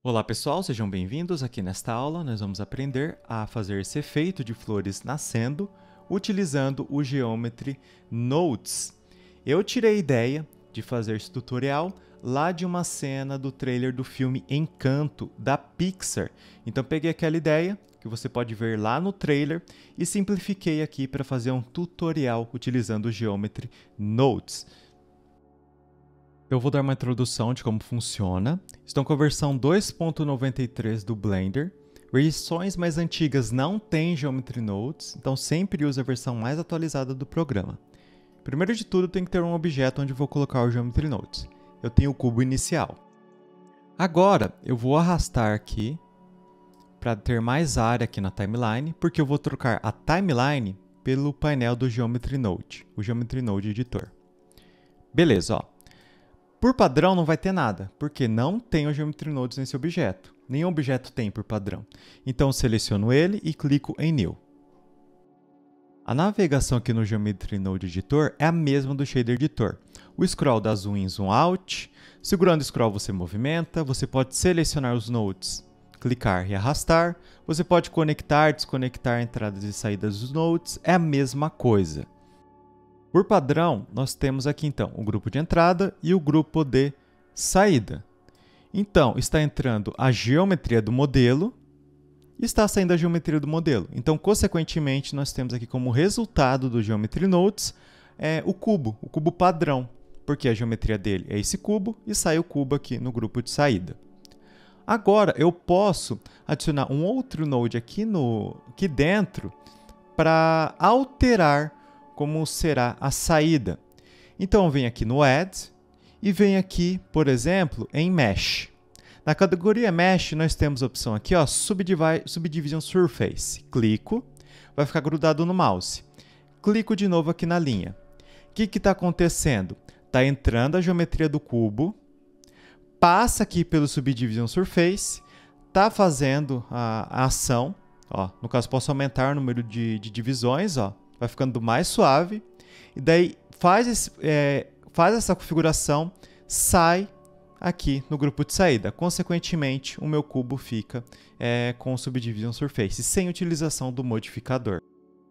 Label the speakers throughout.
Speaker 1: Olá pessoal, sejam bem-vindos. Aqui nesta aula nós vamos aprender a fazer esse efeito de flores nascendo utilizando o Geometry Nodes. Eu tirei a ideia de fazer esse tutorial lá de uma cena do trailer do filme Encanto, da Pixar. Então peguei aquela ideia que você pode ver lá no trailer e simplifiquei aqui para fazer um tutorial utilizando o Geometry Nodes. Eu vou dar uma introdução de como funciona. Estão com a versão 2.93 do Blender. Versões mais antigas não têm Geometry Nodes, então sempre use a versão mais atualizada do programa. Primeiro de tudo, tem que ter um objeto onde vou colocar o Geometry Nodes. Eu tenho o cubo inicial. Agora, eu vou arrastar aqui para ter mais área aqui na timeline, porque eu vou trocar a timeline pelo painel do Geometry Node, o Geometry Node Editor. Beleza, ó. Por padrão não vai ter nada, porque não tem o Geometry Nodes nesse objeto. Nenhum objeto tem por padrão. Então, seleciono ele e clico em New. A navegação aqui no Geometry Node Editor é a mesma do Shader Editor. O scroll dá zoom in, zoom out. Segurando o scroll você movimenta. Você pode selecionar os nodes, clicar e arrastar. Você pode conectar, desconectar entradas e saídas dos nodes. É a mesma coisa. Por padrão, nós temos aqui então o grupo de entrada e o grupo de saída. Então, está entrando a geometria do modelo e está saindo a geometria do modelo. Então, consequentemente, nós temos aqui como resultado do Geometry Nodes o cubo padrão, porque a geometria dele é esse cubo e sai o cubo aqui no grupo de saída. Agora, eu posso adicionar um outro node aqui dentro para alterar como será a saída. Então, eu venho aqui no Add e venho aqui, por exemplo, em Mesh. Na categoria Mesh, nós temos a opção aqui, ó, Subdivision Surface. Clico, vai ficar grudado no mouse. Clico de novo aqui na linha. O que está acontecendo? Está entrando a geometria do cubo, passa aqui pelo Subdivision Surface, está fazendo a ação. Ó, no caso, posso aumentar o número de divisões, ó. Vai ficando mais suave, e daí faz essa configuração, sai aqui no grupo de saída. Consequentemente, o meu cubo fica com o Subdivision Surface, sem utilização do modificador.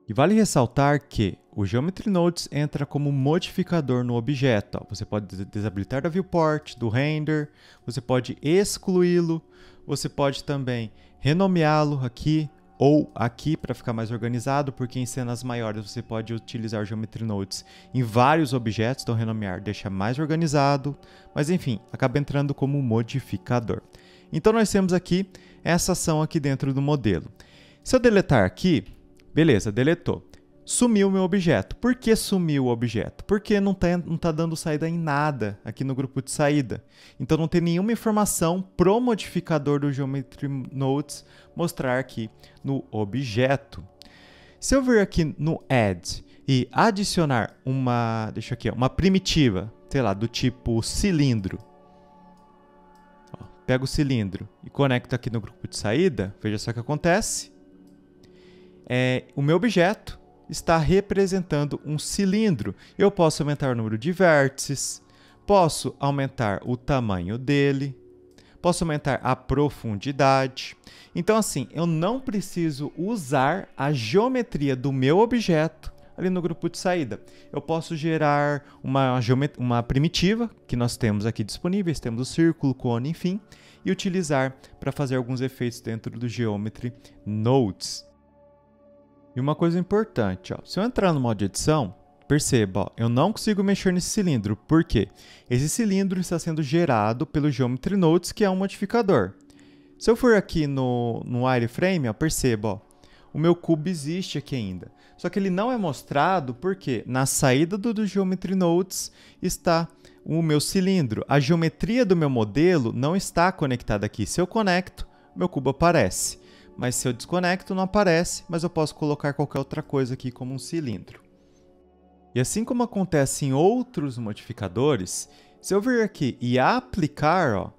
Speaker 1: E vale ressaltar que o Geometry Nodes entra como modificador no objeto. Ó. Você pode desabilitar da Viewport, do Render, você pode excluí-lo, você pode também renomeá-lo aqui, ou aqui para ficar mais organizado, porque em cenas maiores você pode utilizar o Geometry Nodes em vários objetos, então renomear deixa mais organizado, mas enfim, acaba entrando como modificador. Então nós temos aqui essa ação aqui dentro do modelo. Se eu deletar aqui, beleza, deletou. Sumiu o meu objeto. Por que sumiu o objeto? Porque não tá dando saída em nada aqui no grupo de saída. Então não tem nenhuma informação pro modificador do Geometry Nodes mostrar aqui no objeto. Se eu vir aqui no Add e adicionar uma primitiva, sei lá, do tipo cilindro. Ó, pego o cilindro e conecto aqui no grupo de saída, veja só o que acontece. O meu objeto está representando um cilindro. Eu posso aumentar o número de vértices, posso aumentar o tamanho dele, posso aumentar a profundidade. Então, assim, eu não preciso usar a geometria do meu objeto ali no grupo de saída. Eu posso gerar uma primitiva, que nós temos aqui disponíveis, temos o círculo, cone, enfim, e utilizar para fazer alguns efeitos dentro do Geometry Nodes. E uma coisa importante, ó, se eu entrar no modo de edição, perceba, ó, eu não consigo mexer nesse cilindro. Por quê? Esse cilindro está sendo gerado pelo Geometry Nodes, que é um modificador. Se eu for aqui no wireframe, ó, perceba, ó, o meu cubo existe aqui ainda. Só que ele não é mostrado porque na saída do Geometry Nodes está o meu cilindro. A geometria do meu modelo não está conectada aqui. Se eu conecto, meu cubo aparece. Mas se eu desconecto, não aparece, mas eu posso colocar qualquer outra coisa aqui como um cilindro. E assim como acontece em outros modificadores, se eu vir aqui e aplicar, ó,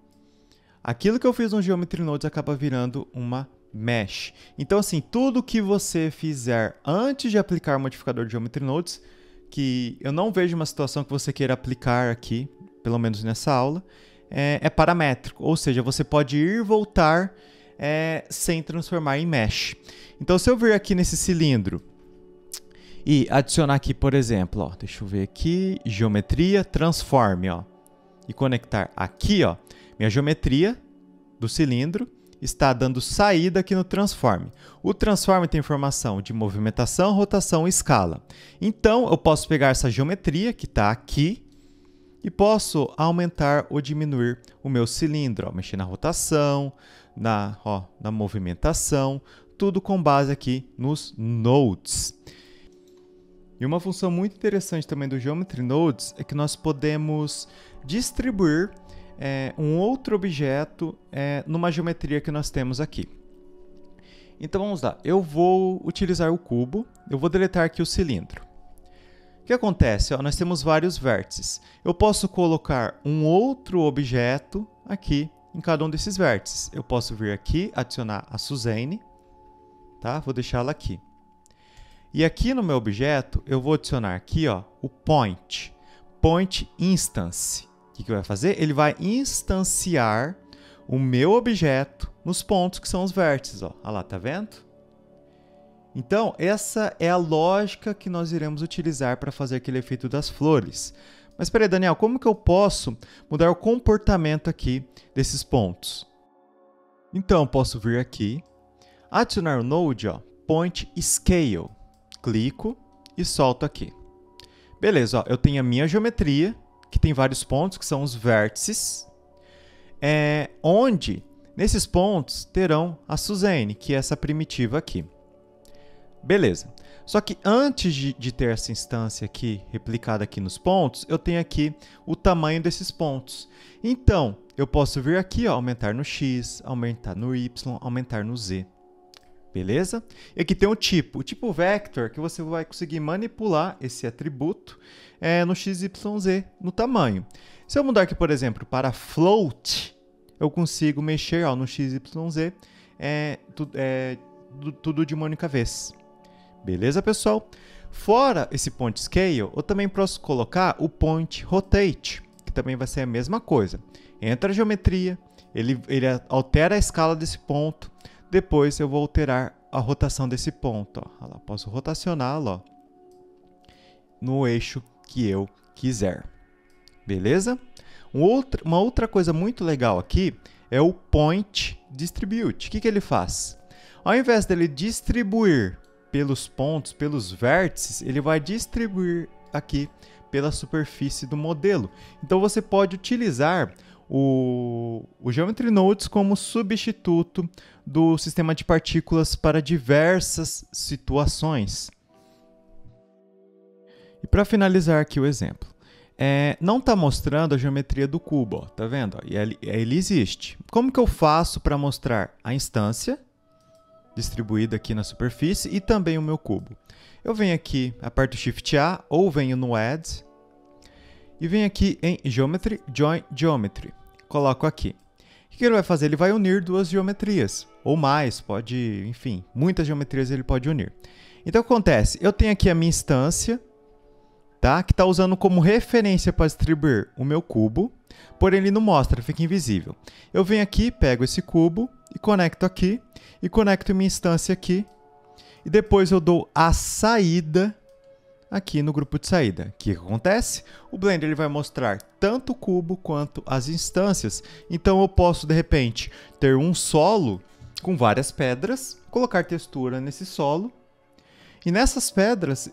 Speaker 1: aquilo que eu fiz no Geometry Nodes acaba virando uma mesh. Então, assim, tudo que você fizer antes de aplicar o modificador de Geometry Nodes, que eu não vejo uma situação que você queira aplicar aqui, pelo menos nessa aula, é paramétrico, ou seja, você pode ir e voltar sem transformar em mesh. Então, se eu vir aqui nesse cilindro e adicionar aqui, por exemplo, ó, deixa eu ver aqui, geometria, transforme, ó, e conectar aqui, ó, minha geometria do cilindro está dando saída aqui no transforme. O transforme tem informação de movimentação, rotação e escala. Então, eu posso pegar essa geometria que está aqui e posso aumentar ou diminuir o meu cilindro, ó, mexer na rotação, na movimentação, tudo com base aqui nos nodes. E uma função muito interessante também do Geometry Nodes é que nós podemos distribuir um outro objeto numa geometria que nós temos aqui. Então vamos lá, eu vou utilizar o cubo, eu vou deletar aqui o cilindro. O que acontece? Ó, nós temos vários vértices. Eu posso colocar um outro objeto aqui em cada um desses vértices. Eu posso vir aqui, adicionar a Suzanne, tá? Vou deixá-la aqui. E aqui no meu objeto, eu vou adicionar aqui, ó, o point instance. O que vai fazer? Ele vai instanciar o meu objeto nos pontos que são os vértices. Ó. Olha lá, tá vendo? Então, essa é a lógica que nós iremos utilizar para fazer aquele efeito das flores. Mas espera aí, Daniel, como que eu posso mudar o comportamento aqui desses pontos? Então, eu posso vir aqui, adicionar o node, ó, point scale. Clico e solto aqui. Beleza, ó, eu tenho a minha geometria, que tem vários pontos, que são os vértices, onde, nesses pontos, terão a Suzanne, que é essa primitiva aqui. Beleza. Só que antes de ter essa instância aqui, replicada aqui nos pontos, eu tenho aqui o tamanho desses pontos. Então, eu posso vir aqui, ó, aumentar no X, aumentar no Y, aumentar no Z. Beleza? E aqui tem o tipo vector, que você vai conseguir manipular esse atributo no XYZ, no tamanho. Se eu mudar aqui, por exemplo, para float, eu consigo mexer no XYZ tudo de uma única vez. Beleza, pessoal? Fora esse point scale, eu também posso colocar o point rotate, que também vai ser a mesma coisa. Entra a geometria, ele altera a escala desse ponto. Depois eu vou alterar a rotação desse ponto. Ó. Posso rotacioná-lo no eixo que eu quiser. Beleza? Uma outra coisa muito legal aqui é o point distribute. O que ele faz? Ao invés dele distribuir pelos pontos, pelos vértices, ele vai distribuir aqui pela superfície do modelo. Então você pode utilizar o Geometry Nodes como substituto do sistema de partículas para diversas situações. E para finalizar aqui o exemplo, não está mostrando a geometria do cubo, ó, tá vendo? Ó, e ele existe. Como que eu faço para mostrar a instância distribuída aqui na superfície e também o meu cubo? Eu venho aqui, aperto Shift A ou venho no Add e venho aqui em Geometry, Join Geometry. Coloco aqui. O que ele vai fazer? Ele vai unir duas geometrias, ou mais, pode, enfim, muitas geometrias ele pode unir. Então, o que acontece? Eu tenho aqui a minha instância, tá? Que está usando como referência para distribuir o meu cubo, porém ele não mostra, fica invisível. Eu venho aqui, pego esse cubo e conecto aqui, e conecto minha instância aqui, e depois eu dou a saída aqui no grupo de saída. O que acontece? O Blender ele vai mostrar tanto o cubo quanto as instâncias. Então eu posso, de repente, ter um solo com várias pedras, colocar textura nesse solo. E nessas pedras,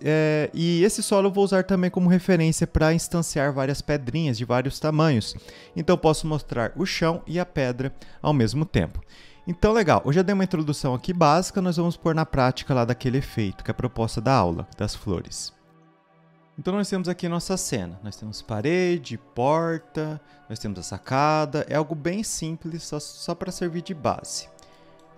Speaker 1: e esse solo eu vou usar também como referência para instanciar várias pedrinhas de vários tamanhos. Então eu posso mostrar o chão e a pedra ao mesmo tempo. Então, legal, eu já dei uma introdução aqui básica, nós vamos pôr na prática lá daquele efeito, que é a proposta da aula, das flores. Então nós temos aqui nossa cena, nós temos parede, porta, nós temos a sacada, é algo bem simples, só para servir de base.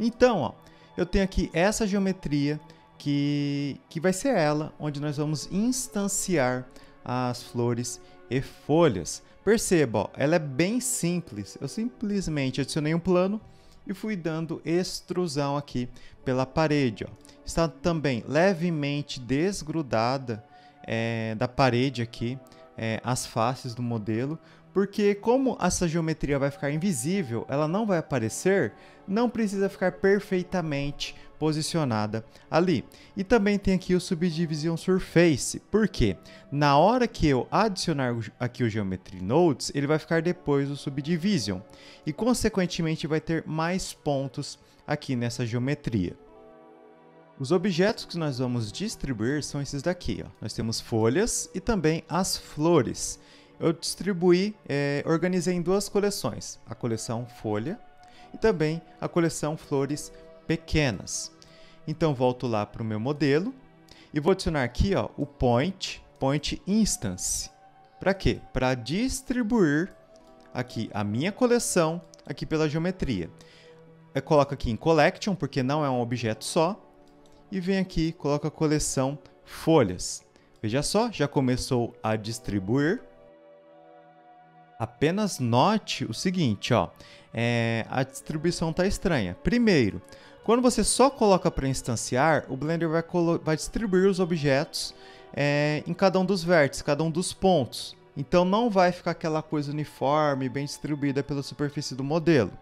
Speaker 1: Então, ó, eu tenho aqui essa geometria que vai ser ela, onde nós vamos instanciar as flores e folhas. Perceba, ó, ela é bem simples, eu simplesmente adicionei um plano e fui dando extrusão aqui pela parede. Ó. Está também levemente desgrudada da parede aqui, as faces do modelo, Porque como essa geometria vai ficar invisível, ela não vai aparecer, não precisa ficar perfeitamente posicionada ali. E também tem aqui o Subdivision Surface, porque na hora que eu adicionar aqui o Geometry Nodes, ele vai ficar depois do Subdivision e consequentemente vai ter mais pontos aqui nessa geometria. Os objetos que nós vamos distribuir são esses daqui, ó. Nós temos folhas e também as flores. Eu distribuí, organizei em duas coleções, a coleção folha e também a coleção flores pequenas. Então volto lá para o meu modelo e vou adicionar aqui, ó, o point instance. Para quê? Para distribuir aqui a minha coleção aqui pela geometria. Eu coloco aqui em collection porque não é um objeto só e vem aqui, coloco a coleção folhas. Veja só, já começou a distribuir. Apenas note o seguinte, ó, a distribuição está estranha. Primeiro, quando você só coloca para instanciar, o Blender vai distribuir os objetos em cada um dos vértices, cada um dos pontos. Então não vai ficar aquela coisa uniforme, bem distribuída pela superfície do modelo.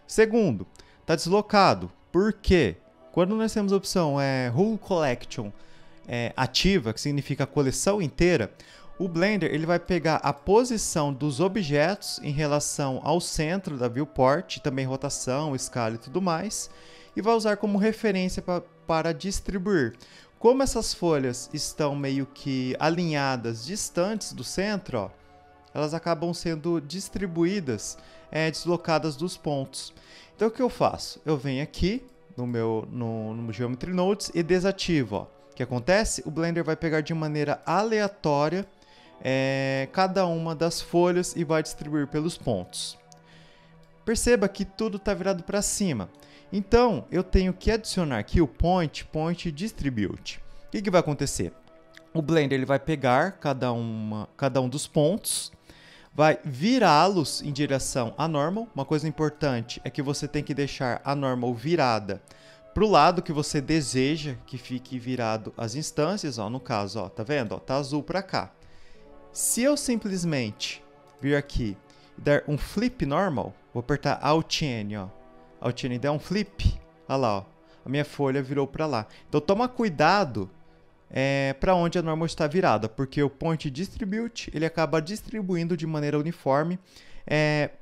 Speaker 1: Segundo, está deslocado. Por quê? Quando nós temos a opção Whole Collection ativa, que significa a coleção inteira, o Blender ele vai pegar a posição dos objetos em relação ao centro da viewport, também rotação, escala e tudo mais, e vai usar como referência para distribuir. Como essas folhas estão meio que alinhadas, distantes do centro, ó, elas acabam sendo distribuídas, deslocadas dos pontos. Então o que eu faço? Eu venho aqui no Geometry Nodes e desativo. Ó. O que acontece? O Blender vai pegar de maneira aleatória cada uma das folhas e vai distribuir pelos pontos. Perceba que tudo está virado para cima. Então, eu tenho que adicionar aqui o point distribute. O que vai acontecer? O Blender ele vai pegar cada um dos pontos, vai virá-los em direção à normal. Uma coisa importante é que você tem que deixar a normal virada para o lado que você deseja que fique virado as instâncias. Ó, no caso, ó, tá vendo? Ó, tá azul para cá. Se eu simplesmente vir aqui e dar um flip normal, vou apertar Alt N, ó. Alt N der um flip, olha lá, ó, a minha folha virou para lá. Então toma cuidado para onde a normal está virada, porque o point distribute ele acaba distribuindo de maneira uniforme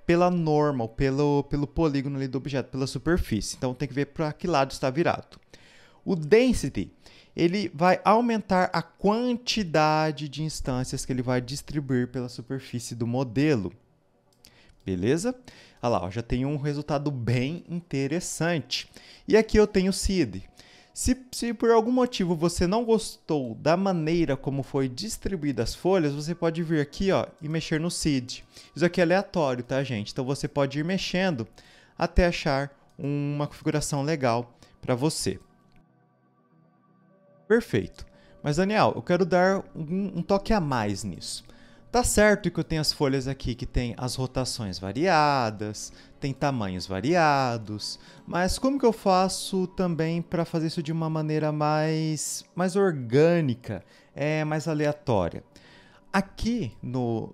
Speaker 1: pela normal, pelo polígono ali do objeto, pela superfície. Então tem que ver para que lado está virado. O density ele vai aumentar a quantidade de instâncias que ele vai distribuir pela superfície do modelo. Beleza? Olha lá, ó, já tem um resultado bem interessante. E aqui eu tenho o seed. Se por algum motivo você não gostou da maneira como foi distribuída as folhas, você pode vir aqui, ó, e mexer no seed. Isso aqui é aleatório, tá, gente? Então você pode ir mexendo até achar uma configuração legal para você. Perfeito. Mas, Daniel, eu quero dar um toque a mais nisso. Tá certo que eu tenho as folhas aqui que tem as rotações variadas, tem tamanhos variados, mas como que eu faço também para fazer isso de uma maneira mais orgânica, mais aleatória? Aqui no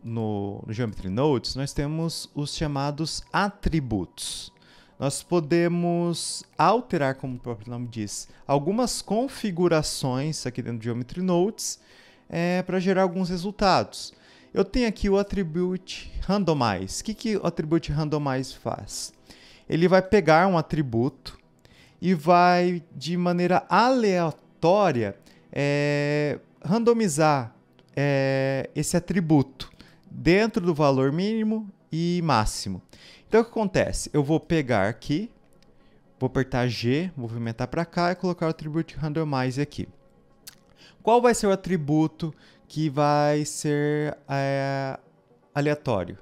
Speaker 1: Geometry Nodes, nós temos os chamados atributos. Nós podemos alterar, como o próprio nome diz, algumas configurações aqui dentro do Geometry Nodes para gerar alguns resultados. Eu tenho aqui o Attribute Randomize. O que o Attribute Randomize faz? Ele vai pegar um atributo e vai, de maneira aleatória, randomizar esse atributo dentro do valor mínimo e máximo. Então, o que acontece? Eu vou pegar aqui, vou apertar G, movimentar para cá e colocar o Attribute Randomize aqui. Qual vai ser o atributo que vai ser aleatório?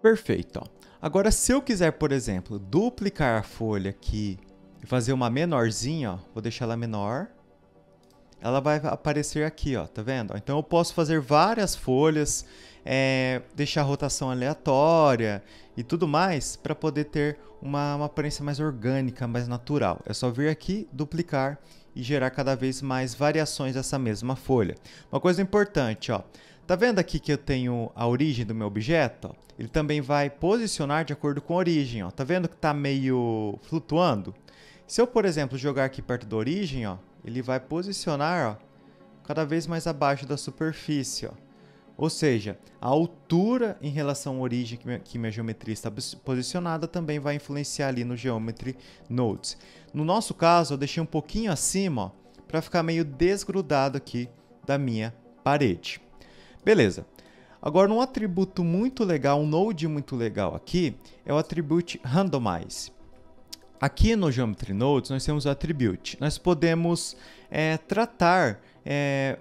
Speaker 1: Perfeito. Ó. Agora, se eu quiser, por exemplo, duplicar a folha aqui e fazer uma menorzinha, ó, vou deixar ela menor, ela vai aparecer aqui, ó, tá vendo? Então, eu posso fazer várias folhas, deixar a rotação aleatória e tudo mais para poder ter uma aparência mais orgânica, mais natural. É só vir aqui, duplicar e gerar cada vez mais variações dessa mesma folha. Uma coisa importante, ó, Tá vendo aqui que eu tenho a origem do meu objeto? Ó? Ele também vai posicionar de acordo com a origem. Ó. Tá vendo que está meio flutuando? Se eu, por exemplo, jogar aqui perto da origem, ó, ele vai posicionar, ó, cada vez mais abaixo da superfície. Ó. Ou seja, a altura em relação à origem que minha geometria está posicionada também vai influenciar ali no Geometry Nodes. No nosso caso, eu deixei um pouquinho acima para ficar meio desgrudado aqui da minha parede. Beleza. Agora, um atributo muito legal, um node muito legal aqui, é o atributo Randomize. Aqui no Geometry Nodes, nós temos o attribute. Nós podemos tratar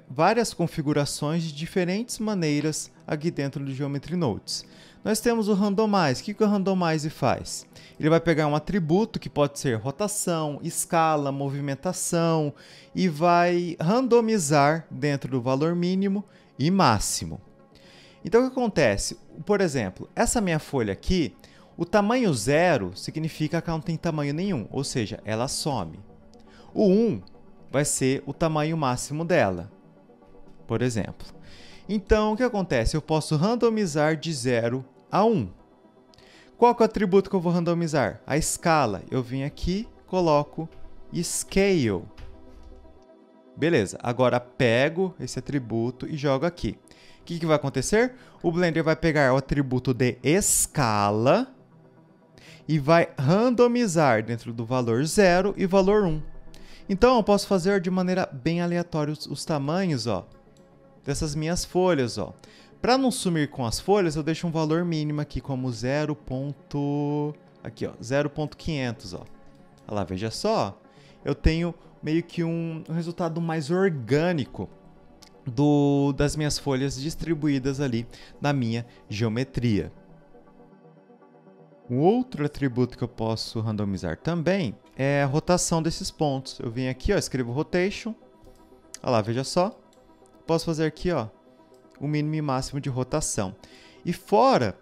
Speaker 1: várias configurações de diferentes maneiras aqui dentro do Geometry Nodes. Nós temos o Randomize. O que o Randomize faz? Ele vai pegar um atributo que pode ser rotação, escala, movimentação e vai randomizar dentro do valor mínimo e máximo. Então, o que acontece? Por exemplo, essa minha folha aqui, o tamanho 0 significa que ela não tem tamanho nenhum, ou seja, ela some. O 1 vai ser o tamanho máximo dela, por exemplo. Então, o que acontece? Eu posso randomizar de 0 a 1. Qual que é o atributo que eu vou randomizar? A escala. Eu vim aqui, coloco Scale. Beleza, agora pego esse atributo e jogo aqui. O que vai acontecer? O Blender vai pegar o atributo de escala e vai randomizar dentro do valor 0 e valor 1. Então, eu posso fazer de maneira bem aleatória os tamanhos, ó, dessas minhas folhas. Para não sumir com as folhas, eu deixo um valor mínimo aqui como 0.500. Olha lá, veja só. Eu tenho meio que um resultado mais orgânico das minhas folhas distribuídas ali na minha geometria. Um outro atributo que eu posso randomizar também é a rotação desses pontos. Eu venho aqui, ó, escrevo rotation. Olha lá, veja só. Posso fazer aqui, ó, o mínimo e máximo de rotação. E fora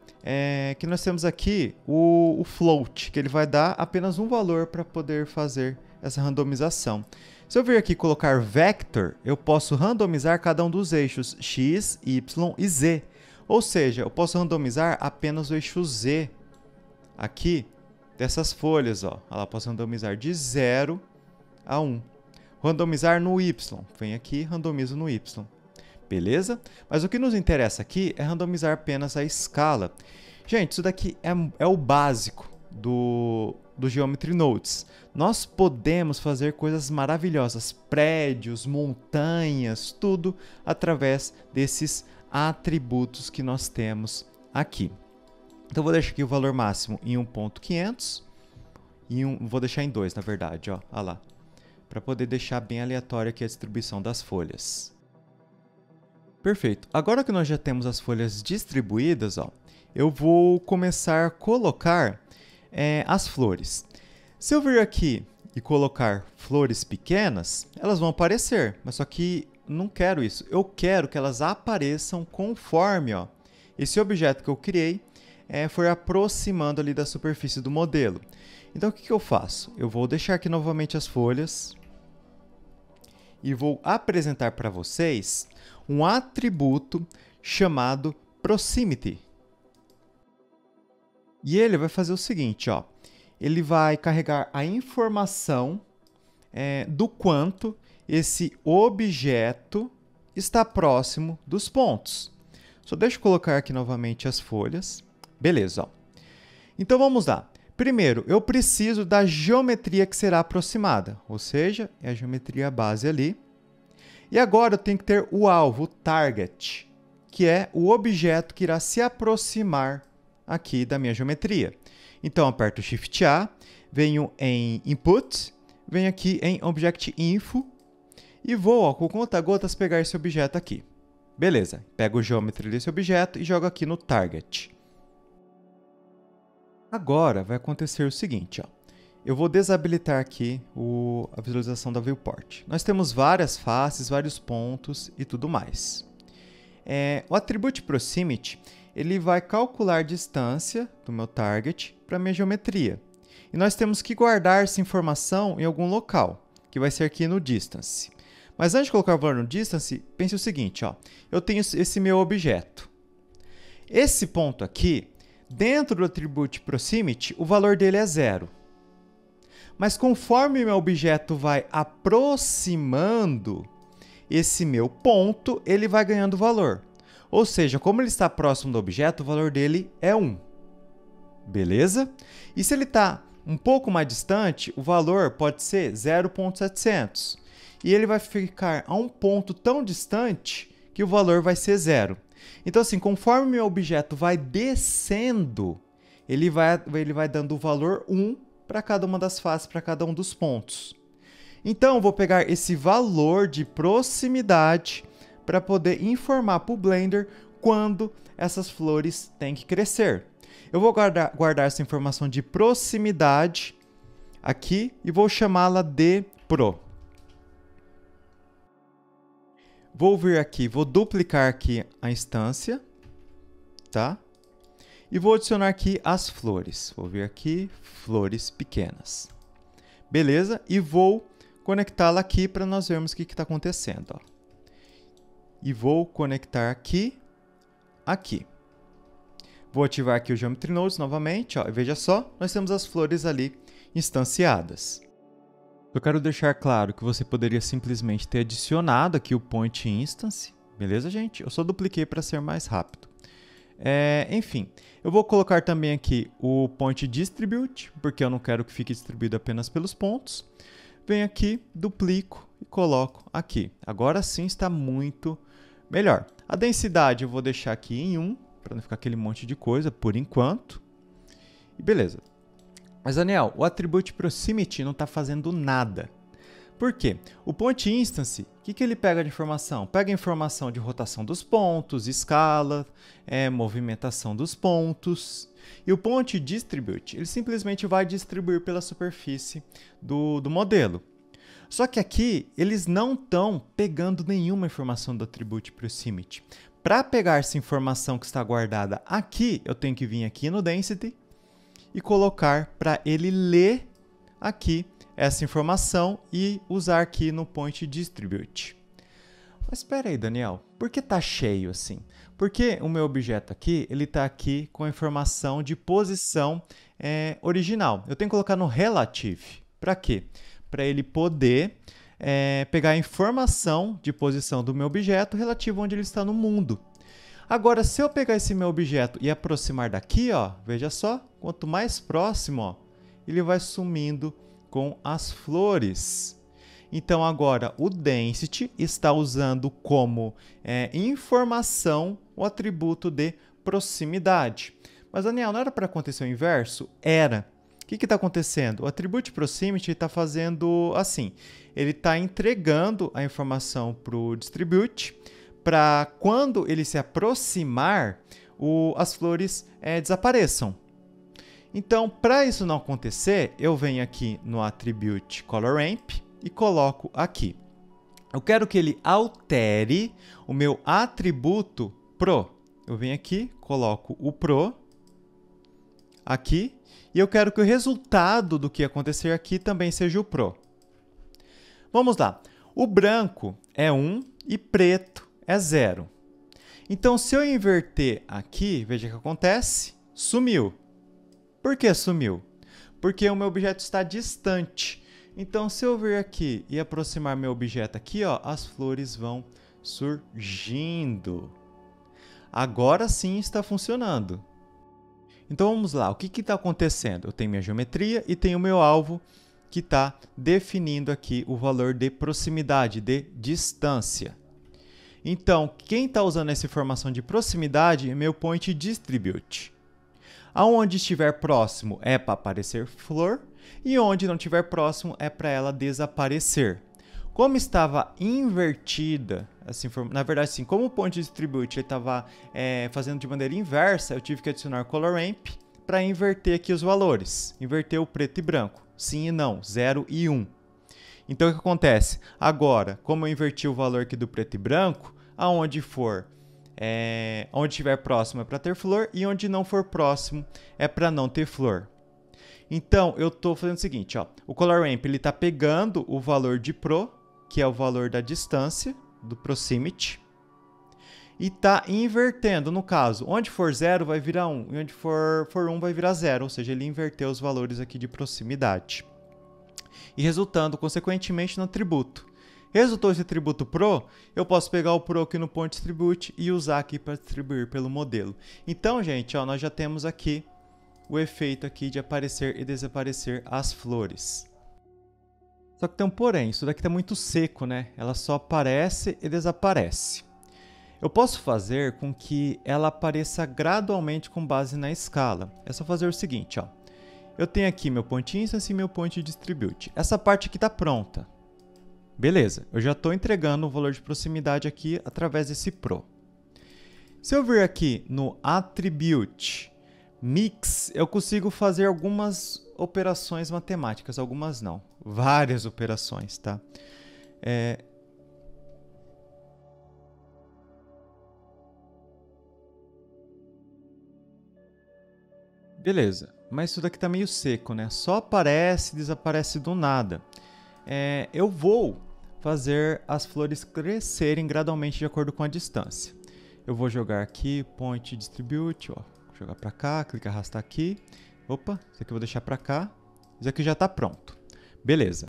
Speaker 1: que nós temos aqui o float, que ele vai dar apenas um valor para poder fazer essa randomização. Se eu vir aqui colocar vector, eu posso randomizar cada um dos eixos x, y e z. Ou seja, eu posso randomizar apenas o eixo z aqui dessas folhas. Ó. Olha lá, posso randomizar de 0 a 1. Randomizar no y. Vem aqui, randomizo no y. Beleza? Mas o que nos interessa aqui é randomizar apenas a escala. Gente, isso daqui é o básico do Geometry Nodes. Nós podemos fazer coisas maravilhosas, prédios, montanhas, tudo através desses atributos que nós temos aqui. Então, vou deixar aqui o valor máximo em 1.500 e vou deixar em 2, na verdade, ó, olha lá, para poder deixar bem aleatória aqui a distribuição das folhas. Perfeito. Agora que nós já temos as folhas distribuídas, ó, eu vou começar a colocar as flores. Se eu vir aqui e colocar flores pequenas, elas vão aparecer, mas só que não quero isso. Eu quero que elas apareçam conforme, ó, esse objeto que eu criei for aproximando ali da superfície do modelo. Então, o que eu faço? Eu vou deixar aqui novamente as folhas e vou apresentar para vocês um atributo chamado Proximity. E ele vai fazer o seguinte, ó, ele vai carregar a informação do quanto esse objeto está próximo dos pontos. Só deixa eu colocar aqui novamente as folhas. Beleza, ó. Então vamos lá. Primeiro, eu preciso da geometria que será aproximada, ou seja, é a geometria base ali. E agora eu tenho que ter o alvo, o target, que é o objeto que irá se aproximar aqui da minha geometria. Então, aperto Shift A, venho em Input, venho aqui em Object Info e vou, ó, com conta-gotas, pegar esse objeto aqui. Beleza, pego o geometry desse objeto e jogo aqui no Target. Agora vai acontecer o seguinte, ó. Eu vou desabilitar aqui a visualização da viewport. Nós temos várias faces, vários pontos e tudo mais. O Attribute Proximity, ele vai calcular a distância do meu target para a minha geometria. E nós temos que guardar essa informação em algum local, que vai ser aqui no Distance. Mas antes de colocar o valor no distance, pense o seguinte, ó, eu tenho esse meu objeto. Esse ponto aqui, dentro do atributo proximity, o valor dele é 0. Mas conforme o meu objeto vai aproximando esse meu ponto, ele vai ganhando valor. Ou seja, como ele está próximo do objeto, o valor dele é 1. Beleza? E se ele está um pouco mais distante, o valor pode ser 0.700. E ele vai ficar a um ponto tão distante que o valor vai ser 0. Então, assim, conforme o meu objeto vai descendo, ele vai dando o valor 1 para cada uma das faces, para cada um dos pontos. Então, eu vou pegar esse valor de proximidade para poder informar para o Blender quando essas flores têm que crescer. Eu vou guardar essa informação de proximidade aqui e vou chamá-la de Pro. Vou vir aqui, vou duplicar aqui a instância, tá? E vou adicionar aqui as flores. Vou vir aqui, flores pequenas. Beleza? E vou conectá-la aqui para nós vermos o que está acontecendo, ó. E vou conectar aqui, aqui. Vou ativar aqui o Geometry Nodes novamente, ó, e veja só, nós temos as flores ali instanciadas. Eu quero deixar claro que você poderia simplesmente ter adicionado aqui o Point Instance, beleza, gente? Eu só dupliquei para ser mais rápido. Enfim, eu vou colocar também aqui o Point Distribute, porque eu não quero que fique distribuído apenas pelos pontos. Venho aqui, duplico e coloco aqui. Agora sim está muito melhor. A densidade eu vou deixar aqui em 1, para não ficar aquele monte de coisa por enquanto. E beleza. Mas, Daniel, o Attribute Proximity não está fazendo nada. Por quê? O Point Instance, o que ele pega de informação? Pega informação de rotação dos pontos, escala, movimentação dos pontos. E o Point Distribute, ele simplesmente vai distribuir pela superfície do modelo. Só que aqui, eles não estão pegando nenhuma informação do Attribute Proximity. Para pegar essa informação que está guardada aqui, eu tenho que vir aqui no Density e colocar para ele ler aqui essa informação e usar aqui no Point Distribute. Mas espera aí, Daniel, por que está cheio assim? Porque o meu objeto aqui, ele está aqui com a informação de posição original. Eu tenho que colocar no Relative. Para quê? Para ele poder pegar a informação de posição do meu objeto relativo onde ele está no mundo. Agora, se eu pegar esse meu objeto e aproximar daqui, ó, veja só, quanto mais próximo, ó, ele vai sumindo com as flores. Então, agora, o Density está usando como informação o atributo de proximidade. Mas, Daniel, não era para acontecer o inverso? Era. O que está acontecendo? O Attribute Proximity está fazendo assim. Ele está entregando a informação para o Distribute, para quando ele se aproximar, as flores desapareçam. Então, para isso não acontecer, eu venho aqui no Attribute Color Ramp e coloco aqui. Eu quero que ele altere o meu atributo Pro. Eu venho aqui, coloco o Pro aqui, e eu quero que o resultado do que acontecer aqui também seja o Pro. Vamos lá. O branco é 1 e preto é 0. Então, se eu inverter aqui, veja o que acontece, sumiu. Por que sumiu? Porque o meu objeto está distante. Então, se eu vir aqui e aproximar meu objeto aqui, ó, as flores vão surgindo. Agora sim está funcionando. Então, vamos lá. O que está acontecendo? Eu tenho minha geometria e tenho o meu alvo que está definindo aqui o valor de proximidade, de distância. Então, quem está usando essa informação de proximidade é meu Point Distribute. Aonde estiver próximo é para aparecer flor e onde não estiver próximo é para ela desaparecer. Como estava invertida, assim, na verdade, assim, como o Point Distribute estava fazendo de maneira inversa, eu tive que adicionar Color Ramp para inverter aqui os valores. Inverter o preto e branco. Sim e não, 0 e 1. Então, o que acontece? Agora, como eu inverti o valor aqui do preto e branco, aonde for, onde estiver próximo é para ter flor e onde não for próximo é para não ter flor. Então, eu estou fazendo o seguinte, ó, o Color Ramp está pegando o valor de Pro que é o valor da distância, do proximity, e está invertendo, no caso, onde for 0 vai virar 1, e onde for 1 vai virar 0, ou seja, ele inverteu os valores aqui de proximidade. E resultando, consequentemente, no atributo. Resultou esse atributo pro, eu posso pegar o pro aqui no point distribute e usar aqui para distribuir pelo modelo. Então, gente, ó, nós já temos aqui o efeito aqui de aparecer e desaparecer as flores. Só que tem um porém, isso daqui está muito seco, né? Ela só aparece e desaparece. Eu posso fazer com que ela apareça gradualmente com base na escala. É só fazer o seguinte, ó. Eu tenho aqui meu point instance e meu point distribute. Essa parte aqui está pronta. Beleza, eu já estou entregando o valor de proximidade aqui através desse pro. Se eu vir aqui no attribute mix, eu consigo fazer algumas operações matemáticas, algumas não, várias operações, tá? Beleza, mas isso daqui tá meio seco, né? Só aparece e desaparece do nada. Eu vou fazer as flores crescerem gradualmente de acordo com a distância. Eu vou jogar aqui, point distribute, ó, jogar para cá, clicar arrastar aqui. Opa, isso aqui eu vou deixar para cá. Isso aqui já está pronto. Beleza.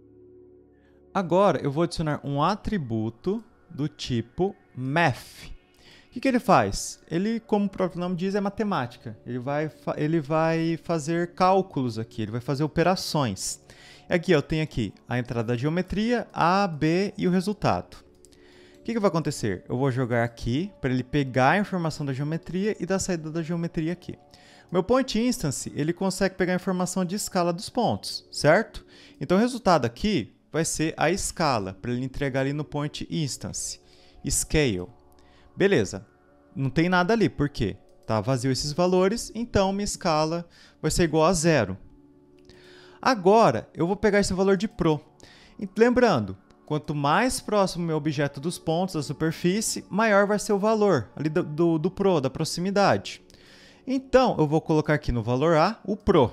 Speaker 1: Agora eu vou adicionar um atributo do tipo math. O que ele faz? Ele, como o próprio nome diz, é matemática. Ele vai fazer cálculos aqui, ele vai fazer operações. Aqui eu tenho aqui a entrada da geometria, A, B e o resultado. O que vai acontecer? Eu vou jogar aqui para ele pegar a informação da geometria e da saída da geometria aqui. Meu point instance, ele consegue pegar a informação de escala dos pontos, certo? Então o resultado aqui vai ser a escala, para ele entregar ali no point instance. Scale. Beleza, não tem nada ali, por quê? Tá vazio esses valores, então minha escala vai ser igual a 0. Agora, eu vou pegar esse valor de pro. E lembrando, quanto mais próximo o meu objeto dos pontos da superfície, maior vai ser o valor ali do pro, da proximidade. Então, eu vou colocar aqui no valor A o pro.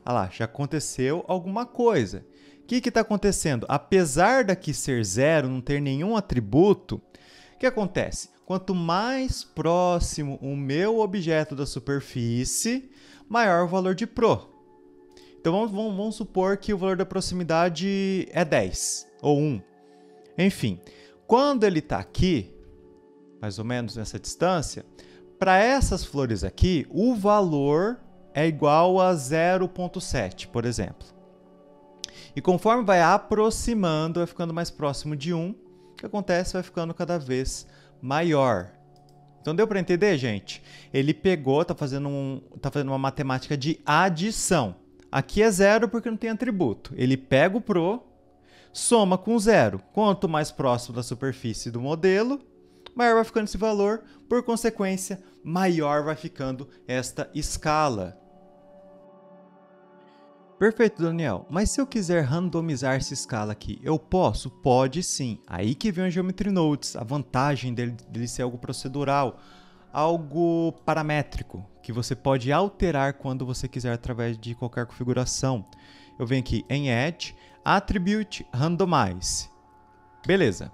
Speaker 1: Olha lá, já aconteceu alguma coisa. O que está acontecendo? Apesar daqui ser 0, não ter nenhum atributo, o que acontece? Quanto mais próximo o meu objeto da superfície, maior o valor de pro. Então vamos supor que o valor da proximidade é 10 ou 1. Enfim, quando ele está aqui, mais ou menos nessa distância, para essas flores aqui, o valor é igual a 0,7, por exemplo. E conforme vai aproximando, vai ficando mais próximo de 1, o que acontece? Vai ficando cada vez maior. Então deu para entender, gente? Ele pegou, está fazendo uma matemática de adição. Aqui é 0 porque não tem atributo. Ele pega o pro, soma com 0. Quanto mais próximo da superfície do modelo, maior vai ficando esse valor. Por consequência, maior vai ficando esta escala. Perfeito, Daniel. Mas se eu quiser randomizar essa escala aqui, eu posso? Pode sim. Aí que vem o Geometry Nodes, a vantagem dele ser algo procedural, algo paramétrico, que você pode alterar quando você quiser através de qualquer configuração. Eu venho aqui em Add, Attribute, Randomize. Beleza.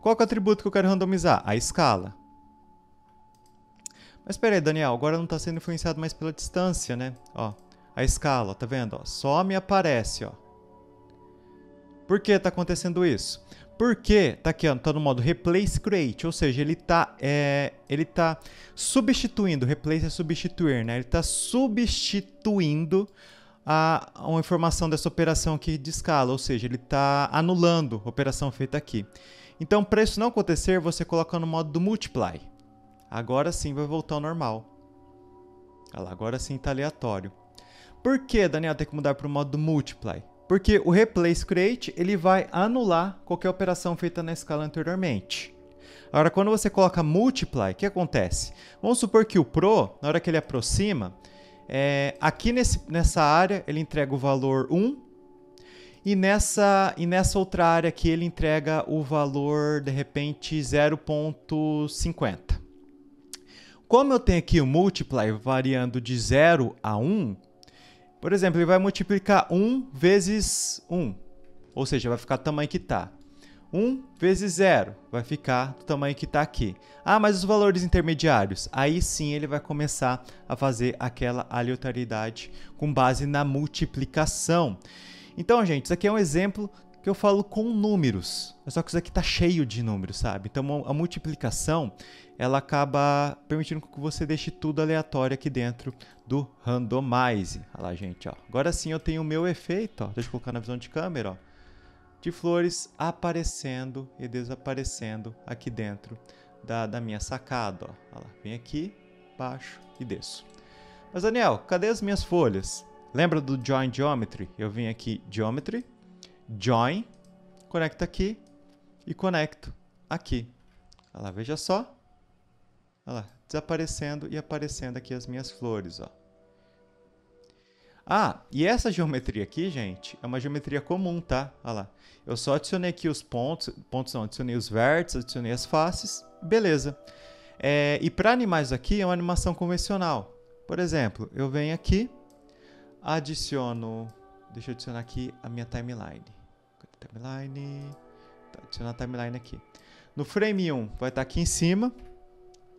Speaker 1: Qual que é o atributo que eu quero randomizar? A escala. Mas espera aí, Daniel, agora não está sendo influenciado mais pela distância, né? Ó, a escala, tá vendo? Ó, só me aparece, ó. Por que está acontecendo isso? Porque tá aqui, ó, tá no modo Replace Create, ou seja, ele tá substituindo, replace é substituir, né? Ele está substituindo uma informação dessa operação aqui de escala, ou seja, ele está anulando a operação feita aqui. Então, para isso não acontecer, você coloca no modo do Multiply. Agora sim vai voltar ao normal. Olha lá, agora sim está aleatório. Por que, Daniel, tem que mudar para o modo do Multiply? Porque o Replace Create ele vai anular qualquer operação feita na escala anteriormente. Agora, quando você coloca Multiply, o que acontece? Vamos supor que o Pro, na hora que ele aproxima, aqui nessa área ele entrega o valor 1, e nessa outra área aqui ele entrega o valor, de repente, 0,50. Como eu tenho aqui o Multiply variando de 0 a 1, por exemplo, ele vai multiplicar 1 vezes 1, ou seja, vai ficar do tamanho que está. 1 vezes 0 vai ficar do tamanho que está aqui. Ah, mas os valores intermediários? Aí sim ele vai começar a fazer aquela aleatoriedade com base na multiplicação. Então, gente, isso aqui é um exemplo que eu falo com números. Só que isso aqui está cheio de números, sabe? Então, a multiplicação, ela acaba permitindo que você deixe tudo aleatório aqui dentro do randomize. Olha lá, gente, ó. Agora sim eu tenho o meu efeito, ó. Deixa eu colocar na visão de câmera, ó. De flores aparecendo e desaparecendo aqui dentro da minha sacada, ó. Olha lá, vem aqui, baixo e desço. Mas, Daniel, cadê as minhas folhas? Lembra do Join Geometry? Eu vim aqui, Geometry, Join, conecto aqui e conecto aqui. Olha lá, veja só. Olha lá, desaparecendo e aparecendo aqui as minhas flores, ó. Ah, e essa geometria aqui, gente, é uma geometria comum, tá? Olha lá. Eu só adicionei aqui os pontos não, adicionei os vértices, adicionei as faces, beleza. E para animar isso aqui é uma animação convencional. Por exemplo, eu venho aqui, adiciono, deixa eu adicionar aqui a minha timeline. Adicionar a timeline aqui. No frame 1 vai estar aqui em cima,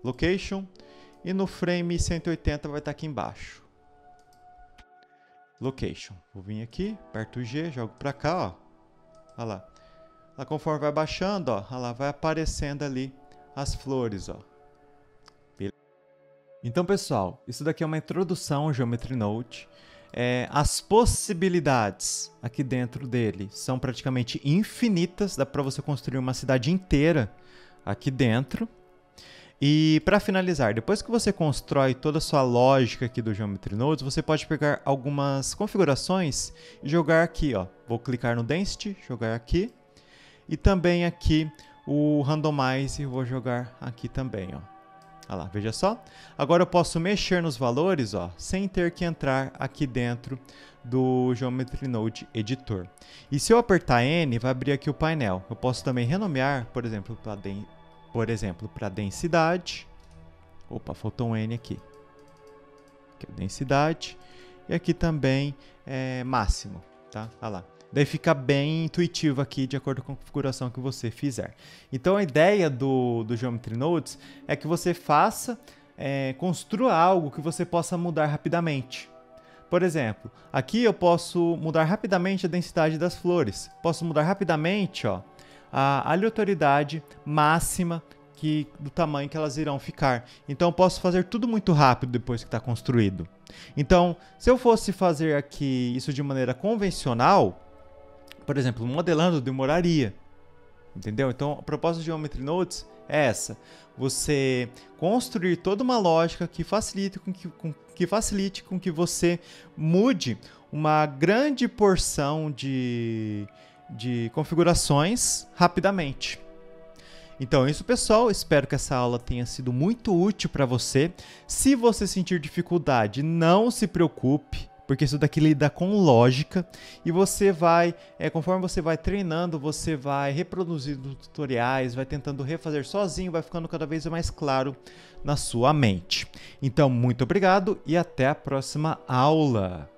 Speaker 1: location, e no frame 180 vai estar aqui embaixo. Location. Vou vir aqui, aperto o G, jogo para cá, ó. Olha lá. Lá conforme vai baixando, ó, olha lá, vai aparecendo ali as flores, ó. Beleza. Então, pessoal, isso daqui é uma introdução ao Geometry Node. As possibilidades aqui dentro dele são praticamente infinitas. Dá para você construir uma cidade inteira aqui dentro. E para finalizar, depois que você constrói toda a sua lógica aqui do Geometry Nodes, você pode pegar algumas configurações e jogar aqui, ó. Vou clicar no Density, jogar aqui. E também aqui o Randomize, vou jogar aqui também, ó. Olha lá, veja só. Agora eu posso mexer nos valores, ó, sem ter que entrar aqui dentro do Geometry Node Editor. E se eu apertar N, vai abrir aqui o painel. Eu posso também renomear, por exemplo, para densidade. Opa, faltou um N aqui. Aqui é densidade. E aqui também é máximo, tá? Olha lá. Daí fica bem intuitivo aqui, de acordo com a configuração que você fizer. Então, a ideia do Geometry Nodes é que você construa algo que você possa mudar rapidamente. Por exemplo, aqui eu posso mudar rapidamente a densidade das flores. Posso mudar rapidamente, ó, a aleatoriedade máxima do tamanho que elas irão ficar. Então, eu posso fazer tudo muito rápido depois que está construído. Então, se eu fosse fazer aqui isso de maneira convencional, por exemplo, modelando, demoraria. Entendeu? Então, a proposta de Geometry Nodes é essa. Você construir toda uma lógica que facilite com que você mude uma grande porção de configurações rapidamente. Então é isso, pessoal. Espero que essa aula tenha sido muito útil para você. Se você sentir dificuldade, não se preocupe, porque isso daqui lida com lógica e você vai, conforme você vai treinando, você vai reproduzindo tutoriais, vai tentando refazer sozinho, vai ficando cada vez mais claro na sua mente. Então, muito obrigado e até a próxima aula!